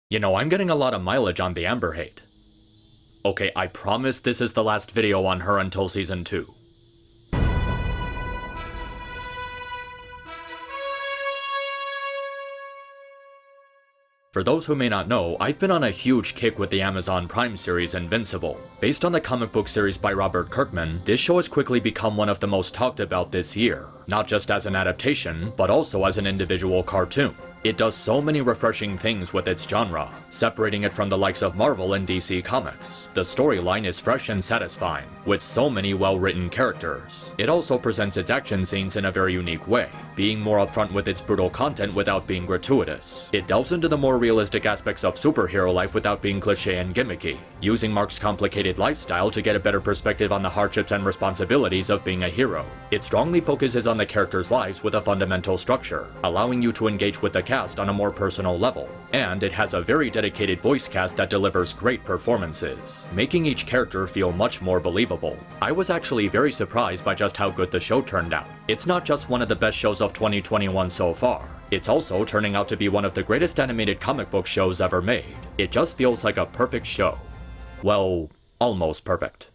You know, I'm getting a lot of mileage on the Amber hate. Okay, I promise this is the last video on her until Season 2. For those who may not know, I've been on a huge kick with the Amazon Prime series Invincible. Based on the comic book series by Robert Kirkman, this show has quickly become one of the most talked about this year, not just as an adaptation, but also as an individual cartoon. It does so many refreshing things with its genre, separating it from the likes of Marvel and DC Comics. The storyline is fresh and satisfying, with so many well-written characters. It also presents its action scenes in a very unique way, being more upfront with its brutal content without being gratuitous. It delves into the more realistic aspects of superhero life without being cliché and gimmicky, using Mark's complicated lifestyle to get a better perspective on the hardships and responsibilities of being a hero. It strongly focuses on the characters' lives with a fundamental structure, allowing you to engage with the cast on a more personal level. And it has a very dedicated voice cast that delivers great performances, making each character feel much more believable. I was actually very surprised by just how good the show turned out. It's not just one of the best shows of 2021 so far, it's also turning out to be one of the greatest animated comic book shows ever made. It just feels like a perfect show. Well, almost perfect.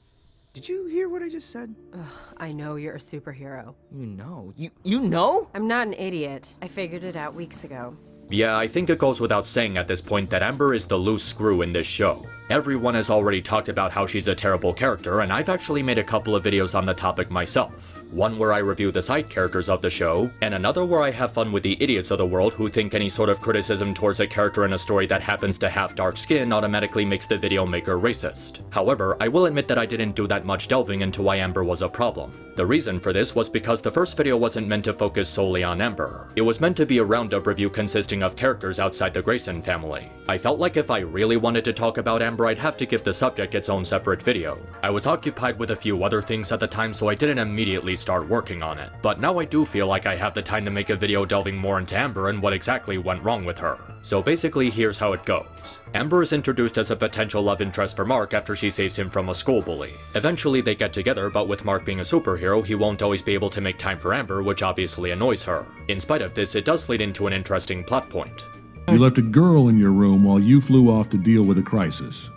Did you hear what I just said? Ugh, I know you're a superhero. You know? You know? I'm not an idiot. I figured it out weeks ago. Yeah, I think it goes without saying at this point that Amber is the loose screw in this show. Everyone has already talked about how she's a terrible character, and I've actually made a couple of videos on the topic myself. One where I review the side characters of the show, and another where I have fun with the idiots of the world who think any sort of criticism towards a character in a story that happens to have dark skin automatically makes the video maker racist. However, I will admit that I didn't do that much delving into why Amber was a problem. The reason for this was because the first video wasn't meant to focus solely on Amber. It was meant to be a roundup review consisting of characters outside the Grayson family. I felt like if I really wanted to talk about Amber, I'd have to give the subject its own separate video. I was occupied with a few other things at the time, so I didn't immediately start working on it. But now I do feel like I have the time to make a video delving more into Amber and what exactly went wrong with her. So basically, here's how it goes. Amber is introduced as a potential love interest for Mark after she saves him from a school bully. Eventually they get together, but with Mark being a superhero, he won't always be able to make time for Amber, which obviously annoys her. In spite of this, it does lead into an interesting plot point. You left a girl in your room while you flew off to deal with a crisis.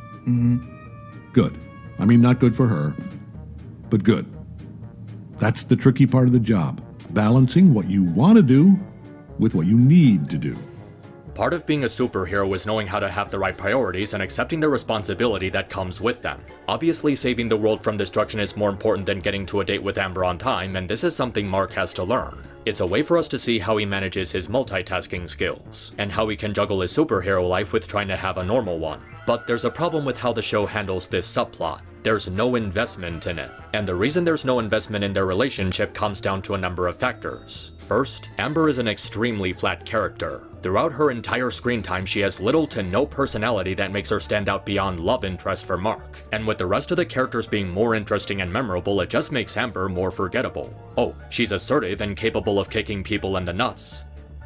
Good. I mean, not good for her, but good. That's the tricky part of the job. Balancing what you want to do with what you need to do. Part of being a superhero is knowing how to have the right priorities and accepting the responsibility that comes with them. Obviously, saving the world from destruction is more important than getting to a date with Amber on time, and this is something Mark has to learn. It's a way for us to see how he manages his multitasking skills, and how he can juggle his superhero life with trying to have a normal one. But there's a problem with how the show handles this subplot. There's no investment in it. And the reason there's no investment in their relationship comes down to a number of factors. First, Amber is an extremely flat character. Throughout her entire screen time, she has little to no personality that makes her stand out beyond love interest for Mark. And with the rest of the characters being more interesting and memorable, it just makes Amber more forgettable. Oh, she's assertive and capable of kicking people in the nuts.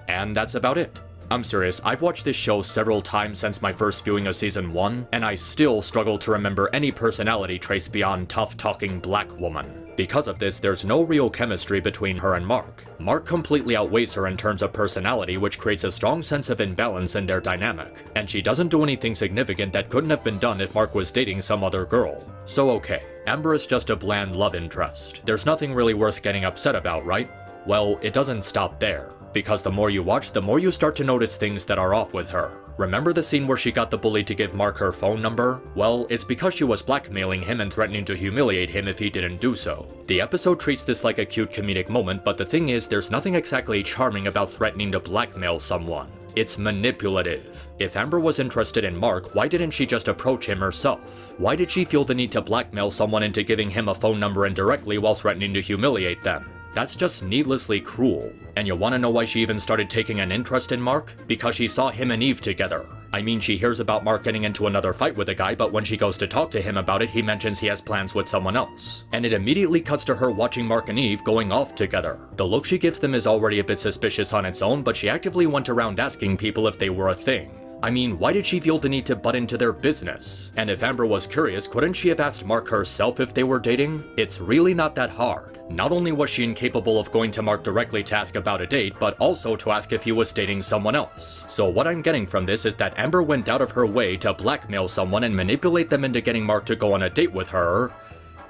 And that's about it. I'm serious, I've watched this show several times since my first viewing of Season 1, and I still struggle to remember any personality traits beyond tough-talking black woman. Because of this, there's no real chemistry between her and Mark. Mark completely outweighs her in terms of personality, which creates a strong sense of imbalance in their dynamic. And she doesn't do anything significant that couldn't have been done if Mark was dating some other girl. So okay, Amber is just a bland love interest. There's nothing really worth getting upset about, right? Well, it doesn't stop there. Because the more you watch, the more you start to notice things that are off with her. Remember the scene where she got the bully to give Mark her phone number? Well, it's because she was blackmailing him and threatening to humiliate him if he didn't do so. The episode treats this like a cute comedic moment, but the thing is, there's nothing exactly charming about threatening to blackmail someone. It's manipulative. If Amber was interested in Mark, why didn't she just approach him herself? Why did she feel the need to blackmail someone into giving him a phone number indirectly while threatening to humiliate them? That's just needlessly cruel. And you wanna know why she even started taking an interest in Mark? Because she saw him and Eve together. I mean, she hears about Mark getting into another fight with a guy, but when she goes to talk to him about it, he mentions he has plans with someone else. And it immediately cuts to her watching Mark and Eve going off together. The look she gives them is already a bit suspicious on its own, but she actively went around asking people if they were a thing. I mean, why did she feel the need to butt into their business? And if Amber was curious, couldn't she have asked Mark herself if they were dating? It's really not that hard. Not only was she incapable of going to Mark directly to ask about a date, but also to ask if he was dating someone else. So what I'm getting from this is that Amber went out of her way to blackmail someone and manipulate them into getting Mark to go on a date with her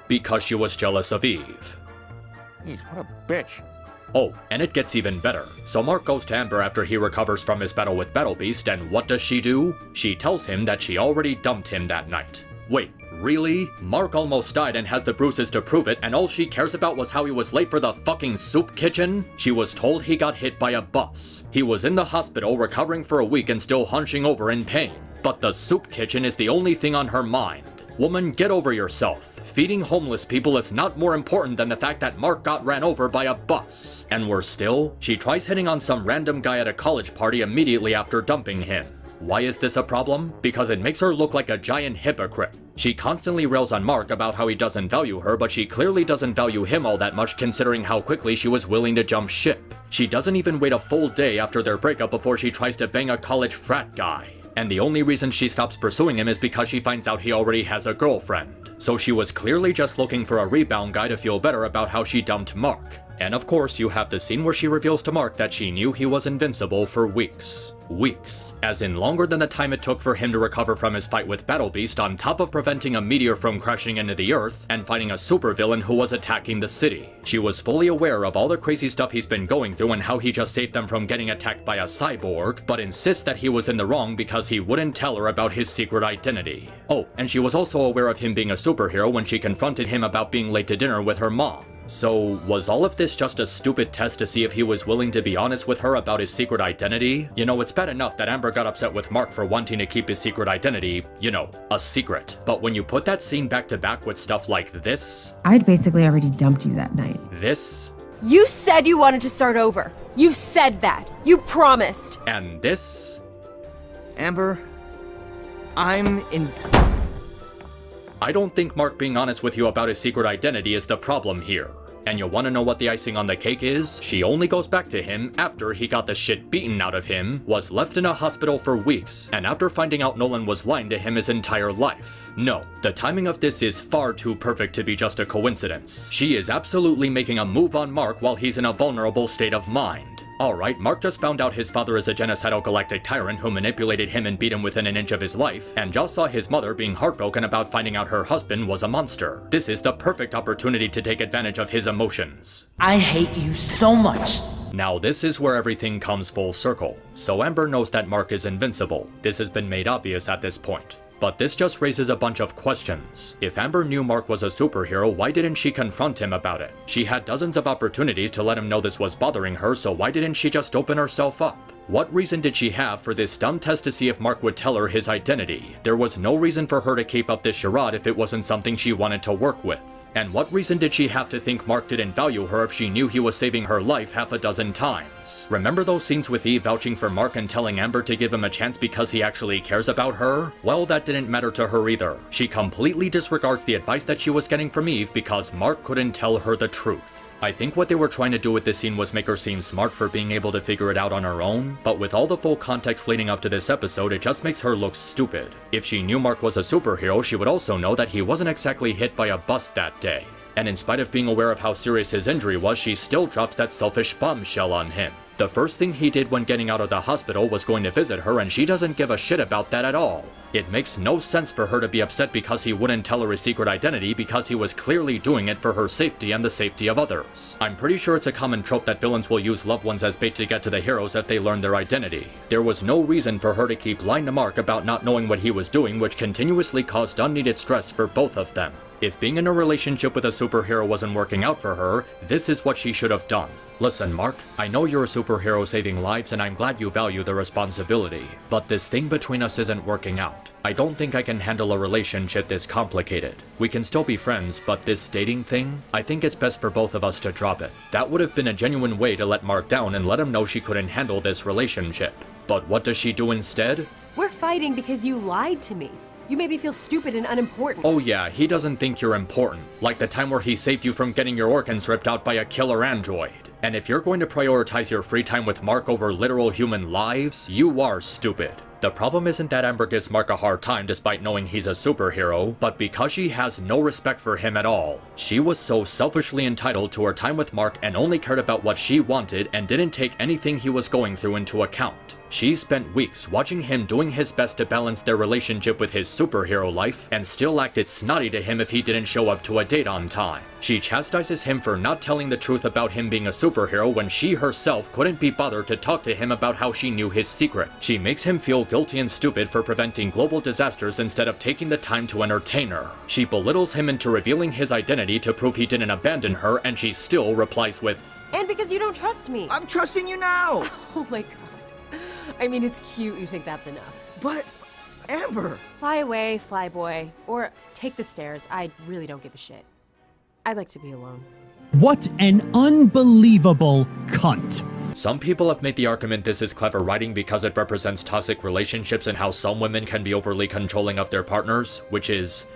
because she was jealous of Eve. Jeez, what a bitch. Oh, and it gets even better. So Mark goes to Amber after he recovers from his battle with Battle Beast, and what does she do? She tells him that she already dumped him that night. Wait, really? Mark almost died and has the bruises to prove it, and all she cares about was how he was late for the fucking soup kitchen? She was told he got hit by a bus. He was in the hospital recovering for a week and still hunching over in pain. But the soup kitchen is the only thing on her mind. Woman, get over yourself. Feeding homeless people is not more important than the fact that Mark got ran over by a bus. And worse still, she tries hitting on some random guy at a college party immediately after dumping him. Why is this a problem? Because it makes her look like a giant hypocrite. She constantly rails on Mark about how he doesn't value her, but she clearly doesn't value him all that much considering how quickly she was willing to jump ship. She doesn't even wait a full day after their breakup before she tries to bang a college frat guy. And the only reason she stops pursuing him is because she finds out he already has a girlfriend. So she was clearly just looking for a rebound guy to feel better about how she dumped Mark. And of course, you have the scene where she reveals to Mark that she knew he was invincible for weeks. Weeks. As in longer than the time it took for him to recover from his fight with Battle Beast, on top of preventing a meteor from crashing into the Earth and fighting a supervillain who was attacking the city. She was fully aware of all the crazy stuff he's been going through and how he just saved them from getting attacked by a cyborg, but insists that he was in the wrong because he wouldn't tell her about his secret identity. Oh, and she was also aware of him being a superhero when she confronted him about being late to dinner with her mom. So, was all of this just a stupid test to see if he was willing to be honest with her about his secret identity? You know, it's bad enough that Amber got upset with Mark for wanting to keep his secret identity, you know, a secret. But when you put that scene back to back with stuff like this... I'd basically already dumped you that night. This... You said you wanted to start over. You said that. You promised. And this... Amber, I'm in... I don't think Mark being honest with you about his secret identity is the problem here. And you wanna know what the icing on the cake is? She only goes back to him after he got the shit beaten out of him, was left in a hospital for weeks, and after finding out Nolan was lying to him his entire life. No, the timing of this is far too perfect to be just a coincidence. She is absolutely making a move on Mark while he's in a vulnerable state of mind. Alright, Mark just found out his father is a genocidal galactic tyrant who manipulated him and beat him within an inch of his life, and just saw his mother being heartbroken about finding out her husband was a monster. This is the perfect opportunity to take advantage of his emotions. I hate you so much. Now this is where everything comes full circle. So Amber knows that Mark is invincible. This has been made obvious at this point. But this just raises a bunch of questions. If Amber knew Mark was a superhero, why didn't she confront him about it? She had dozens of opportunities to let him know this was bothering her, so why didn't she just open herself up? What reason did she have for this dumb test to see if Mark would tell her his identity? There was no reason for her to keep up this charade if it wasn't something she wanted to work with. And what reason did she have to think Mark didn't value her if she knew he was saving her life half a dozen times? Remember those scenes with Eve vouching for Mark and telling Amber to give him a chance because he actually cares about her? Well, that didn't matter to her either. She completely disregards the advice that she was getting from Eve because Mark couldn't tell her the truth. I think what they were trying to do with this scene was make her seem smart for being able to figure it out on her own, but with all the full context leading up to this episode, it just makes her look stupid. If she knew Mark was a superhero, she would also know that he wasn't exactly hit by a bus that day. And in spite of being aware of how serious his injury was, she still drops that selfish bombshell on him. The first thing he did when getting out of the hospital was going to visit her, and she doesn't give a shit about that at all. It makes no sense for her to be upset because he wouldn't tell her his secret identity because he was clearly doing it for her safety and the safety of others. I'm pretty sure it's a common trope that villains will use loved ones as bait to get to the heroes if they learn their identity. There was no reason for her to keep lying to Mark about not knowing what he was doing, which continuously caused unneeded stress for both of them. If being in a relationship with a superhero wasn't working out for her, this is what she should have done. Listen, Mark, I know you're a superhero saving lives and I'm glad you value the responsibility, but this thing between us isn't working out. I don't think I can handle a relationship this complicated. We can still be friends, but this dating thing, I think it's best for both of us to drop it. That would have been a genuine way to let Mark down and let him know she couldn't handle this relationship. But what does she do instead? We're fighting because you lied to me. You made me feel stupid and unimportant. Oh yeah, he doesn't think you're important. Like the time where he saved you from getting your organs ripped out by a killer android. And if you're going to prioritize your free time with Mark over literal human lives, you are stupid. The problem isn't that Amber gives Mark a hard time despite knowing he's a superhero, but because she has no respect for him at all. She was so selfishly entitled to her time with Mark and only cared about what she wanted and didn't take anything he was going through into account. She spent weeks watching him doing his best to balance their relationship with his superhero life and still acted snotty to him if he didn't show up to a date on time. She chastises him for not telling the truth about him being a superhero when she herself couldn't be bothered to talk to him about how she knew his secret. She makes him feel guilty and stupid for preventing global disasters instead of taking the time to entertain her. She belittles him into revealing his identity to prove he didn't abandon her, and she still replies with, And because you don't trust me. I'm trusting you now! Oh my god. I mean, it's cute you think that's enough. But, Amber! Fly away, fly boy. Or take the stairs. I really don't give a shit. I'd like to be alone. What an unbelievable cunt. Some people have made the argument this is clever writing because it represents toxic relationships and how some women can be overly controlling of their partners, which is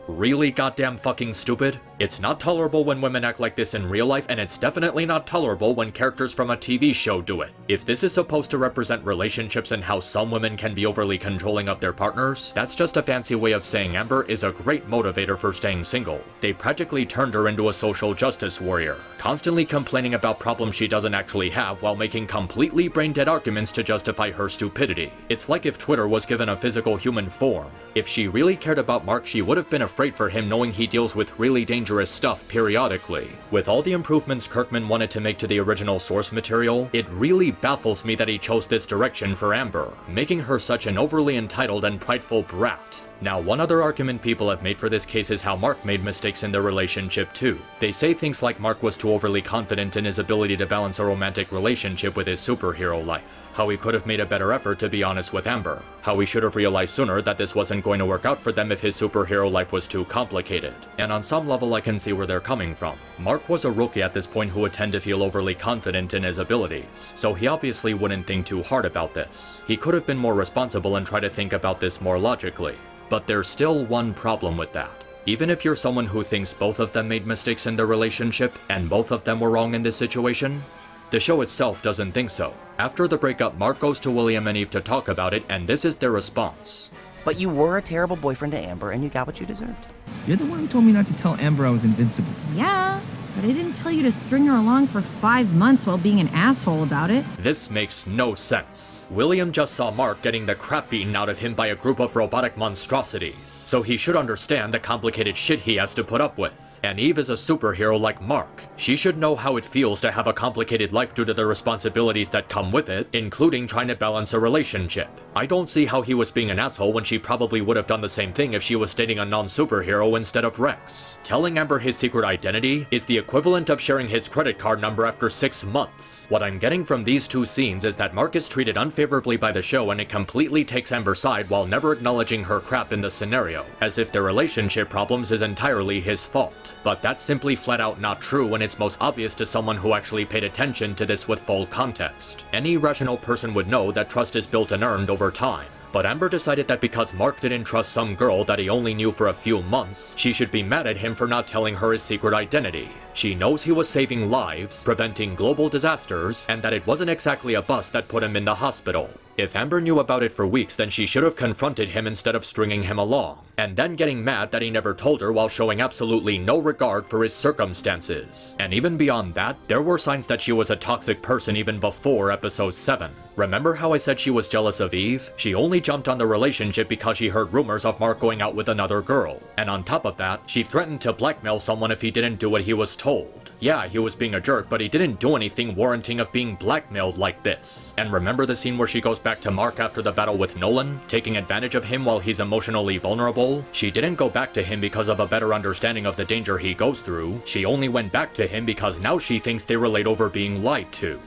really goddamn fucking stupid. It's not tolerable when women act like this in real life, and it's definitely not tolerable when characters from a TV show do it. If this is supposed to represent relationships and how some women can be overly controlling of their partners, that's just a fancy way of saying Amber is a great motivator for staying single. They practically turned her into a social justice warrior, constantly complaining about problems she doesn't actually have while making completely brain-dead arguments to justify her stupidity. It's like if Twitter was given a physical human form. If she really cared about Mark, she would have been afraid for him knowing he deals with really dangerous stuff periodically. With all the improvements Kirkman wanted to make to the original source material, it really baffles me that he chose this direction for Amber, making her such an overly entitled and prideful brat. Now, one other argument people have made for this case is how Mark made mistakes in their relationship too. They say things like Mark was too overly confident in his ability to balance a romantic relationship with his superhero life, how he could have made a better effort to be honest with Amber, how he should have realized sooner that this wasn't going to work out for them if his superhero life was too complicated. And on some level I can see where they're coming from. Mark was a rookie at this point who would tend to feel overly confident in his abilities, so he obviously wouldn't think too hard about this. He could have been more responsible and try to think about this more logically. But there's still one problem with that. Even if you're someone who thinks both of them made mistakes in their relationship, and both of them were wrong in this situation, the show itself doesn't think so. After the breakup, Mark goes to William and Eve to talk about it, and this is their response. But you were a terrible boyfriend to Amber, and you got what you deserved. You're the one who told me not to tell Amber I was invincible. Yeah, but I didn't tell you to string her along for 5 months while being an asshole about it. This makes no sense. William just saw Mark getting the crap beaten out of him by a group of robotic monstrosities, so he should understand the complicated shit he has to put up with. And Eve is a superhero like Mark. She should know how it feels to have a complicated life due to the responsibilities that come with it, including trying to balance a relationship. I don't see how he was being an asshole when she probably would have done the same thing if she was dating a non-superhero instead of Rex. Telling Amber his secret identity is the equivalent of sharing his credit card number after 6 months. What I'm getting from these two scenes is that Mark is treated unfavorably by the show, and it completely takes Amber's side while never acknowledging her crap in the scenario, as if their relationship problems is entirely his fault. But that's simply flat out not true when it's most obvious to someone who actually paid attention to this with full context. Any rational person would know that trust is built and earned over time. But Amber decided that because Mark didn't trust some girl that he only knew for a few months, she should be mad at him for not telling her his secret identity. She knows he was saving lives, preventing global disasters, and that it wasn't exactly a bus that put him in the hospital. If Amber knew about it for weeks, then she should have confronted him instead of stringing him along, and then getting mad that he never told her while showing absolutely no regard for his circumstances. And even beyond that, there were signs that she was a toxic person even before episode 7. Remember how I said she was jealous of Eve? She only jumped on the relationship because she heard rumors of Mark going out with another girl. And on top of that, she threatened to blackmail someone if he didn't do what he was told. Yeah, he was being a jerk, but he didn't do anything warranting of being blackmailed like this. And remember the scene where she goes back to Mark after the battle with Nolan, taking advantage of him while he's emotionally vulnerable? She didn't go back to him because of a better understanding of the danger he goes through. She only went back to him because now she thinks they relate over being lied to.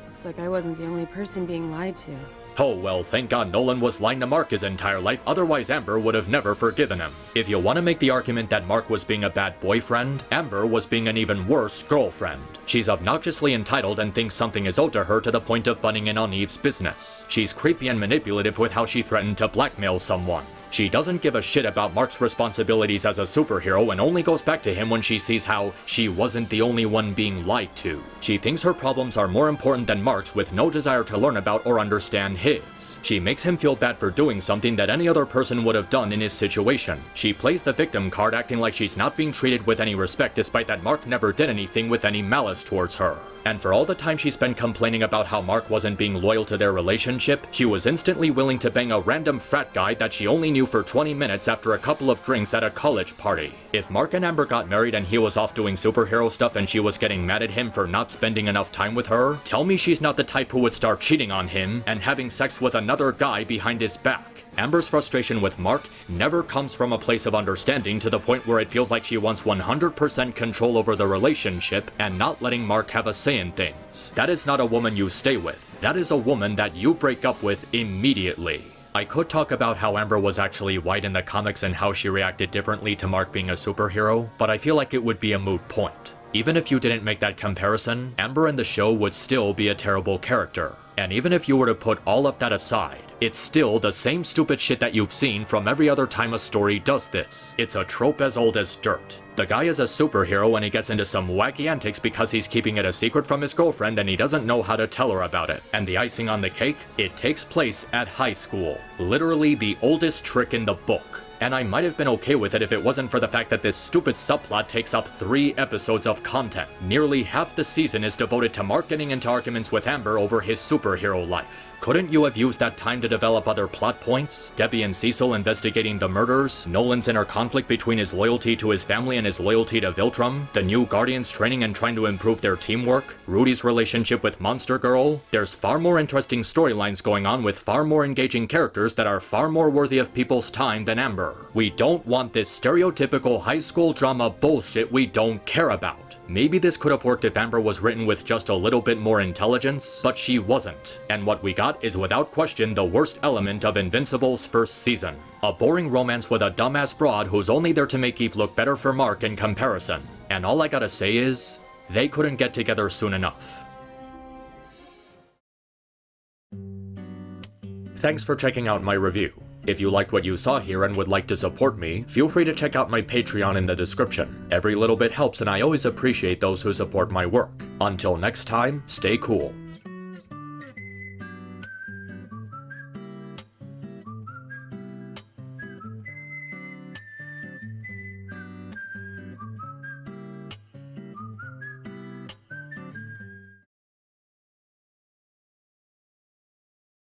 Looks like I wasn't the only person being lied to. Oh well, thank God Nolan was lying to Mark his entire life, otherwise Amber would have never forgiven him. If you want to make the argument that Mark was being a bad boyfriend, Amber was being an even worse girlfriend. She's obnoxiously entitled and thinks something is owed to her to the point of butting in on Eve's business. She's creepy and manipulative with how she threatened to blackmail someone. She doesn't give a shit about Mark's responsibilities as a superhero and only goes back to him when she sees how she wasn't the only one being lied to. She thinks her problems are more important than Mark's with no desire to learn about or understand his. She makes him feel bad for doing something that any other person would have done in his situation. She plays the victim card, acting like she's not being treated with any respect despite that Mark never did anything with any malice towards her. And for all the time she spent complaining about how Mark wasn't being loyal to their relationship, she was instantly willing to bang a random frat guy that she only knew for 20 minutes after a couple of drinks at a college party. If Mark and Amber got married and he was off doing superhero stuff and she was getting mad at him for not spending enough time with her, tell me she's not the type who would start cheating on him and having sex with another guy behind his back. Amber's frustration with Mark never comes from a place of understanding to the point where it feels like she wants 100% control over the relationship and not letting Mark have a say in things. That is not a woman you stay with. That is a woman that you break up with immediately. I could talk about how Amber was actually white in the comics and how she reacted differently to Mark being a superhero, but I feel like it would be a moot point. Even if you didn't make that comparison, Amber in the show would still be a terrible character. And even if you were to put all of that aside, it's still the same stupid shit that you've seen from every other time a story does this. It's a trope as old as dirt. The guy is a superhero and he gets into some wacky antics because he's keeping it a secret from his girlfriend and he doesn't know how to tell her about it. And the icing on the cake? It takes place at high school. Literally the oldest trick in the book. And I might have been okay with it if it wasn't for the fact that this stupid subplot takes up 3 episodes of content. Nearly half the season is devoted to Mark getting into arguments with Amber over his superhero life. Couldn't you have used that time to develop other plot points? Debbie and Cecil investigating the murders, Nolan's inner conflict between his loyalty to his family and his loyalty to Viltrum, the new Guardians training and trying to improve their teamwork, Rudy's relationship with Monster Girl. There's far more interesting storylines going on with far more engaging characters that are far more worthy of people's time than Amber. We don't want this stereotypical high school drama bullshit we don't care about. Maybe this could have worked if Amber was written with just a little bit more intelligence, but she wasn't. And what we got is without question the worst element of Invincible's first season. A boring romance with a dumbass broad who's only there to make Eve look better for Mark in comparison. And all I gotta say is, they couldn't get together soon enough. Thanks for checking out my review. If you liked what you saw here and would like to support me, feel free to check out my Patreon in the description. Every little bit helps and I always appreciate those who support my work. Until next time, stay cool.